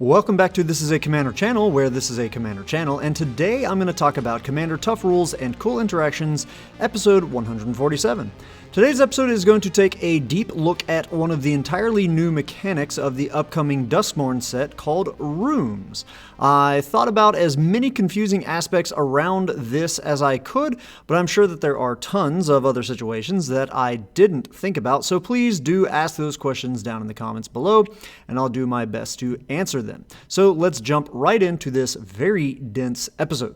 Welcome back to This is a Commander channel, where this is a Commander channel, and today I'm going to talk about Commander Tough Rules and Cool Interactions, episode 147. Today's episode is going to take a deep look at one of the entirely new mechanics of the upcoming Duskmourn set called Rooms. I thought about as many confusing aspects around this as I could, but I'm sure that there are tons of other situations that I didn't think about, so please do ask those questions down in the comments below, and I'll do my best to answer them. So let's jump right into this very dense episode.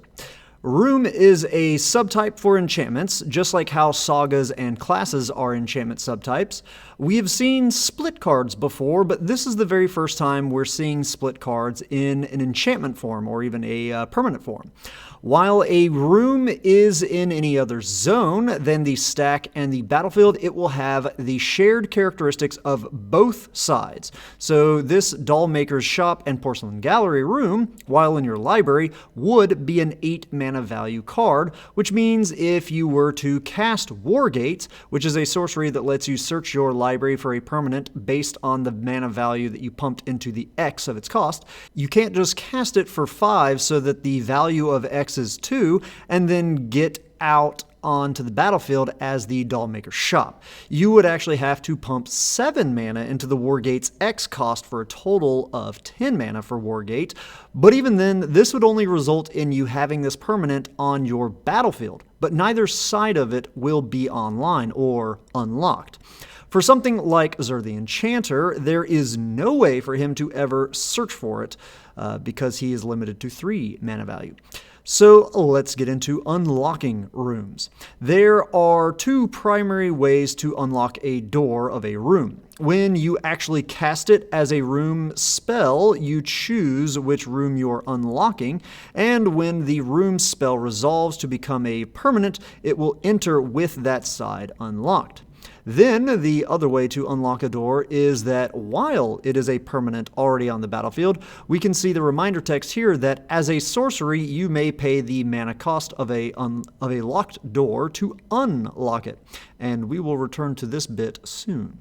Room is a subtype for enchantments, just like how sagas and classes are enchantment subtypes. We have seen split cards before, but this is the very first time we're seeing split cards in an enchantment form, or even a permanent form. While a room is in any other zone than the stack and the battlefield, it will have the shared characteristics of both sides. So this Dollmaker's Shop and Porcelain Gallery room, while in your library, would be an 8 mana value card, which means if you were to cast Wargate, which is a sorcery that lets you search your library for a permanent based on the mana value that you pumped into the X of its cost, you can't just cast it for 5 so that the value of X is 2 and then get out onto the battlefield as the Dollmaker's Shop. You would actually have to pump 7 mana into the Wargate's X cost for a total of 10 mana for Wargate, but even then, this would only result in you having this permanent on your battlefield, but neither side of it will be online or unlocked. For something like Zur the Enchanter, there is no way for him to ever search for it because he is limited to 3 mana value. So let's get into unlocking rooms. There are 2 primary ways to unlock a door of a room. When you actually cast it as a room spell, you choose which room you're unlocking, and when the room spell resolves to become a permanent, it will enter with that side unlocked. Then, the other way to unlock a door is that while it is a permanent already on the battlefield, we can see the reminder text here that as a sorcery, you may pay the mana cost of a locked door to unlock it, and we will return to this bit soon.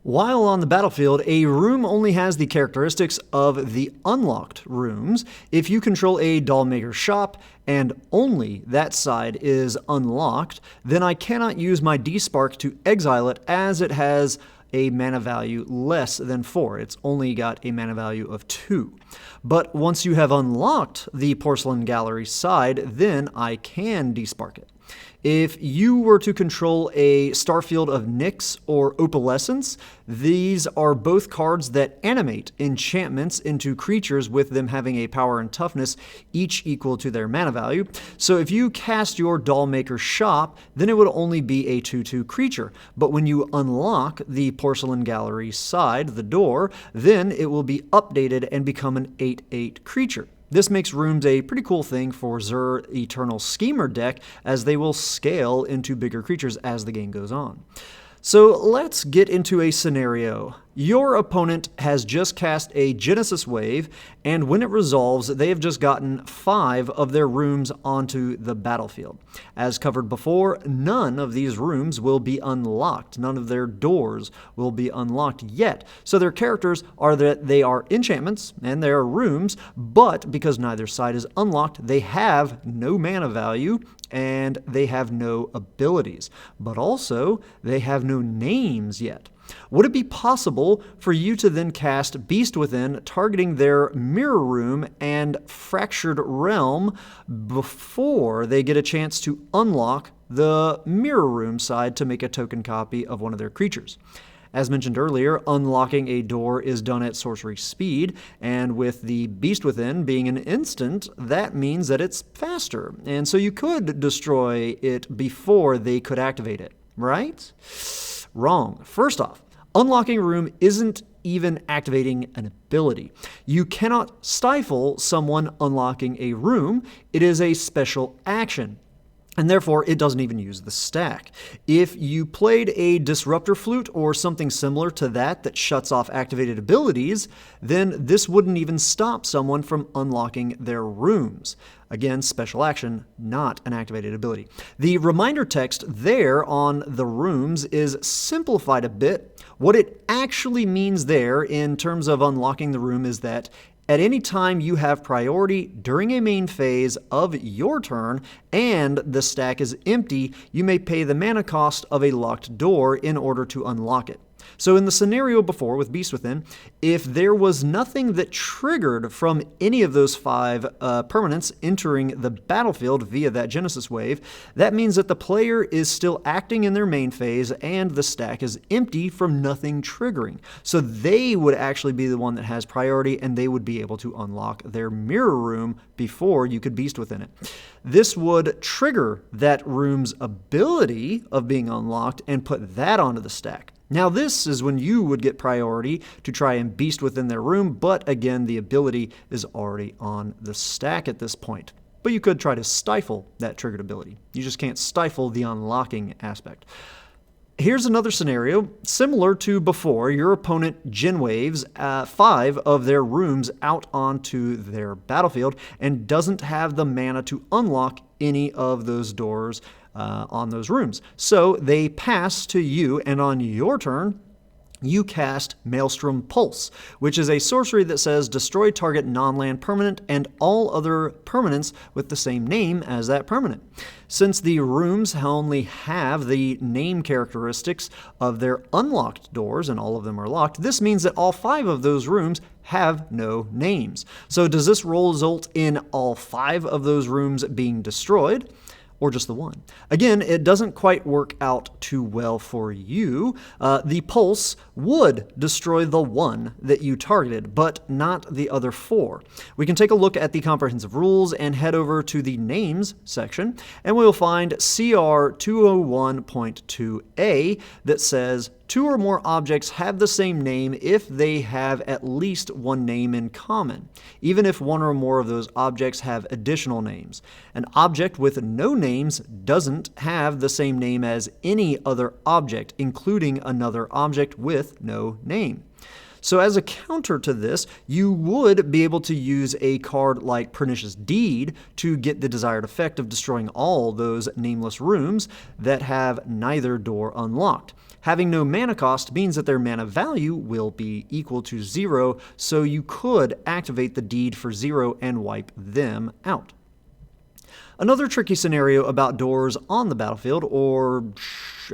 While on the battlefield, a room only has the characteristics of the unlocked rooms. If you control a Dollmaker's Shop and only that side is unlocked, then I cannot use my Despark to exile it as it has a mana value less than 4. It's only got a mana value of 2. But once you have unlocked the Porcelain Gallery side, then I can Despark it. If you were to control a Starfield of Nyx or Opalescence, these are both cards that animate enchantments into creatures with them having a power and toughness each equal to their mana value. So if you cast your Dollmaker's Shop, then it would only be a 2/2 creature. But when you unlock the Porcelain Gallery side, the door, then it will be updated and become an 8/8 creature. This makes rooms a pretty cool thing for Zur Eternal Schemer deck, as they will scale into bigger creatures as the game goes on. So let's get into a scenario. Your opponent has just cast a Genesis Wave, and when it resolves, they have just gotten 5 of their rooms onto the battlefield. As covered before, none of these rooms will be unlocked. None of their doors will be unlocked yet. So their characters are that they are enchantments and they are rooms, but because neither side is unlocked, they have no mana value and they have no abilities. But also, they have no names yet. Would it be possible for you to then cast Beast Within, targeting their Mirror Room and Fractured Realm before they get a chance to unlock the Mirror Room side to make a token copy of one of their creatures? As mentioned earlier, unlocking a door is done at sorcery speed, and with the Beast Within being an instant, that means that it's faster, and so you could destroy it before they could activate it, right? Wrong. First off, unlocking a room isn't even activating an ability. You cannot stifle someone unlocking a room. It is a special action, and therefore it doesn't even use the stack. If you played a Disruptor Flute or something similar to that shuts off activated abilities, then this wouldn't even stop someone from unlocking their rooms. Again, special action, not an activated ability. The reminder text there on the rooms is simplified a bit. What it actually means there in terms of unlocking the room is that At any time you have priority during a main phase of your turn and the stack is empty, you may pay the mana cost of a locked door in order to unlock it. So in the scenario before with Beast Within, if there was nothing that triggered from any of those 5 permanents entering the battlefield via that Genesis wave, that means that the player is still acting in their main phase and the stack is empty from nothing triggering. So they would actually be the one that has priority and they would be able to unlock their mirror room before you could Beast Within it. This would trigger that room's ability of being unlocked and put that onto the stack. Now this is when you would get priority to try and Beast Within their room, but again, the ability is already on the stack at this point. But you could try to stifle that triggered ability. You just can't stifle the unlocking aspect. Here's another scenario, similar to before. Your opponent gen waves 5 of their rooms out onto their battlefield and doesn't have the mana to unlock any of those doors on those rooms. So they pass to you, and on your turn, you cast Maelstrom Pulse, which is a sorcery that says destroy target non-land permanent and all other permanents with the same name as that permanent. Since the rooms only have the name characteristics of their unlocked doors, and all of them are locked, this means that all 5 of those rooms have no names. So does this result in all 5 of those rooms being destroyed? Or just the one? Again, it doesn't quite work out too well for you. The Pulse would destroy the one that you targeted, but not the other 4. We can take a look at the comprehensive rules and head over to the names section, and we'll find CR 201.2a that says 2 or more objects have the same name if they have at least one name in common, even if one or more of those objects have additional names. An object with no names doesn't have the same name as any other object, including another object with no name. So as a counter to this, you would be able to use a card like Pernicious Deed to get the desired effect of destroying all those nameless rooms that have neither door unlocked. Having no mana cost means that their mana value will be equal to 0, so you could activate the deed for 0 and wipe them out. Another tricky scenario about doors on the battlefield, or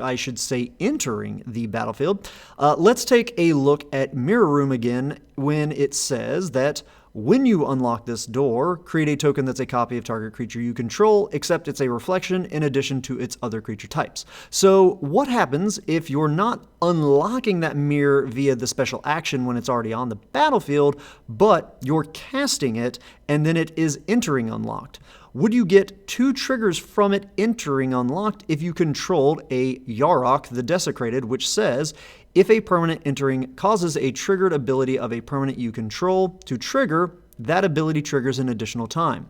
I should say entering the battlefield. Let's take a look at Mirror Room again when it says that when you unlock this door, create a token that's a copy of target creature you control, except it's a reflection in addition to its other creature types. So what happens if you're not unlocking that mirror via the special action when it's already on the battlefield, but you're casting it and then it is entering unlocked? Would you get 2 triggers from it entering unlocked if you controlled a Yarok the Desecrated, which says, if a permanent entering causes a triggered ability of a permanent you control to trigger, that ability triggers an additional time.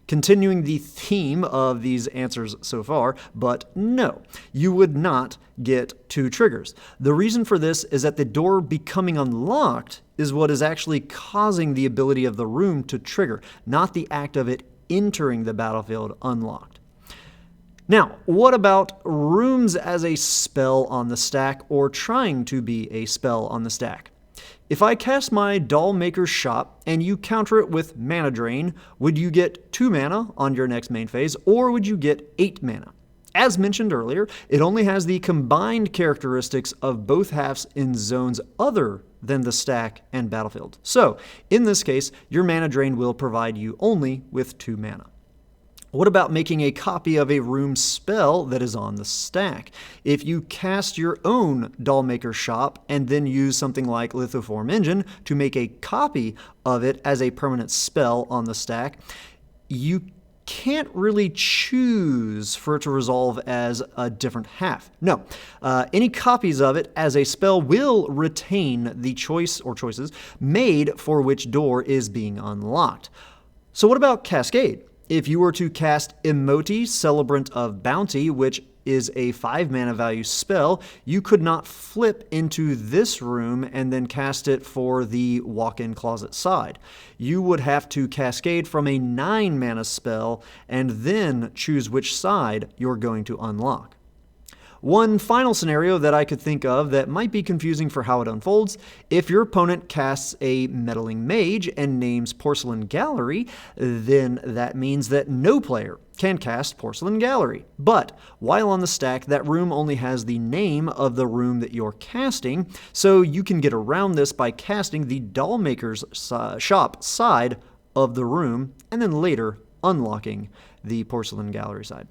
Continuing the theme of these answers so far, but no, you would not get 2 triggers. The reason for this is that the door becoming unlocked is what is actually causing the ability of the room to trigger, not the act of it entering the battlefield unlocked. Now, what about rooms as a spell on the stack or trying to be a spell on the stack? If I cast my Doll Maker's Shop and you counter it with Mana Drain, would you get 2 mana on your next main phase, or would you get 8 mana? As mentioned earlier, it only has the combined characteristics of both halves in zones other than the stack and battlefield. So, in this case, your Mana Drain will provide you only with 2 mana. What about making a copy of a room spell that is on the stack? If you cast your own Dollmaker Shop and then use something like Lithoform Engine to make a copy of it as a permanent spell on the stack, you can't really choose for it to resolve as a different half. No, any copies of it as a spell will retain the choice or choices made for which door is being unlocked. So what about Cascade? If you were to cast Emoti, Celebrant of Bounty, which is a 5 mana value spell, you could not flip into this room and then cast it for the walk-in closet side. You would have to cascade from a 9 mana spell and then choose which side you're going to unlock. One final scenario that I could think of that might be confusing for how it unfolds: if your opponent casts a Meddling Mage and names Porcelain Gallery, then that means that no player can cast Porcelain Gallery. But while on the stack, that room only has the name of the room that you're casting, so you can get around this by casting the Dollmaker's shop side of the room, and then later unlocking the Porcelain Gallery side.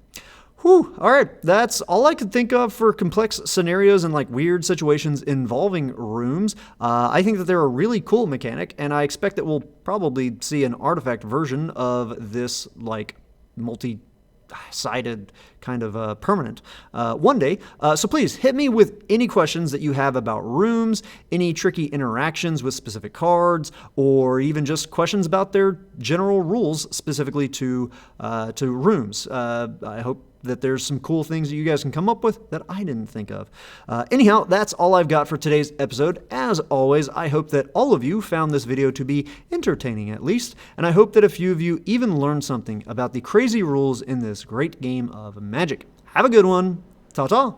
Whew, alright, that's all I could think of for complex scenarios and like weird situations involving rooms. I think that they're a really cool mechanic, and I expect that we'll probably see an artifact version of this like multi-sided kind of permanent one day. So please hit me with any questions that you have about rooms, any tricky interactions with specific cards, or even just questions about their general rules specifically to rooms. I hope that there's some cool things that you guys can come up with that I didn't think of. Anyhow, that's all I've got for today's episode. As always, I hope that all of you found this video to be entertaining at least, and I hope that a few of you even learned something about the crazy rules in this great game of Magic. Have a good one. Ta-ta!